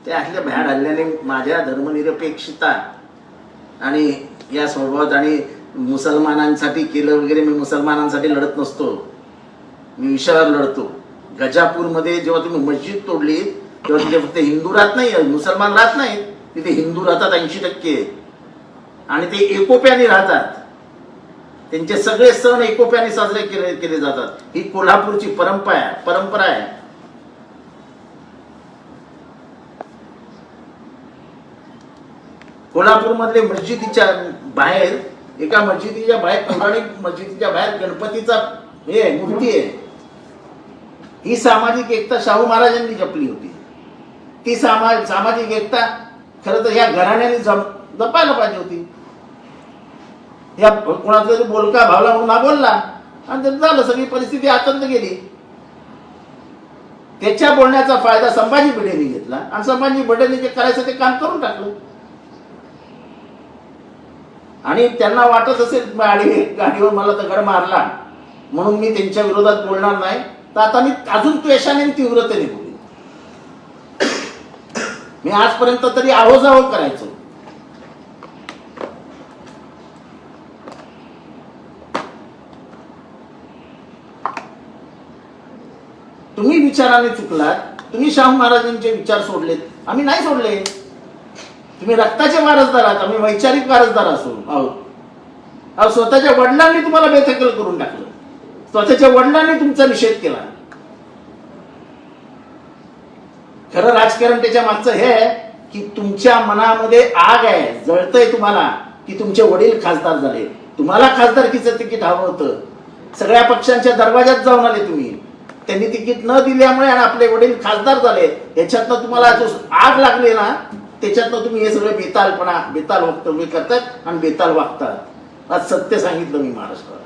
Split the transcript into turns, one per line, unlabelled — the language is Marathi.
त्या असल्या भ्याड हल्ल्याने माझ्या धर्मनिरपेक्षता आणि या स्वभावात आणि मुसलमानांसाठी केलं वगैरे, मी मुसलमानांसाठी लढत नसतो, मी विषयावर लढतो. गजापूरमध्ये जेव्हा तुम्ही मस्जिद तोडली तेव्हा तिथे फक्त हिंदू राहत नाही, मुसलमान राहत नाही, तिथे हिंदू राहतात 80%, आणि ते एकोप्याने राहतात. त्यांचे सगळे सण एकोप्याने साजरे केले जातात. ही कोल्हापूरची परंपरा आहे. कोल्हापूरमधले मस्जिदीच्या बाहेर, एका मस्जिदीच्या बाहेर, पौराणिक मस्जिदीच्या बाहेर गणपतीचा हे मूर्ती आहे. ही सामाजिक एकता शाहू महाराजांनी जपली होती. ती सामाजिक एकता खरं तर ह्या घराण्याने जपायला पाहिजे होती. या कोणाचा तरी बोलका भावला म्हणून हा बोलला आणि झालं, सगळी परिस्थिती आतंत गेली. त्याच्या बोलण्याचा फायदा संभाजी भिडेंनी घेतला आणि संभाजी भिडेंनी जे करायचं ते काम करून टाकलं. आणि त्यांना वाटत असेल गाडीवर मला दगड मारला म्हणून मी त्यांच्या विरोधात बोलणार नाही, तर आता मी अजून त्वेषाने तीव्रतेने बोलेन. मी आजपर्यंत तरी आहोजाहो करायचो. तुम्ही विचाराने चुकलात, तुम्ही शाहू महाराजांचे विचार सोडलेत, आम्ही नाही सोडले. तुम्ही रक्ताचे वारसदार आहात, आम्ही वैचारिक वारसदार आहोत. स्वतःच्या वडिलांनी तुम्हाला बेदखल करून टाकलं, स्वतःच्या वडिलांनी तुमचा निषेध केला. खरं राजकारण त्याच्या मागचं हे आहे की तुमच्या मनामध्ये आग आहे, जळतंय तुम्हाला की तुमचे वडील खासदार झाले, तुम्हाला खासदारकीचं तिकीट हवं होतं. सगळ्या पक्षांच्या दरवाजात जाऊन आले तुम्ही, त्यांनी तिकीट न दिल्यामुळे आणि आपले वडील खासदार झाले. याच्यातनं तुम्हाला जो आग लागली ना, त्याच्यातनं तुम्ही हे सगळे बेताल वक्तव्य करतात आणि बेताल वागतात. आज सत्य सांगितलं मी महाराष्ट्रात.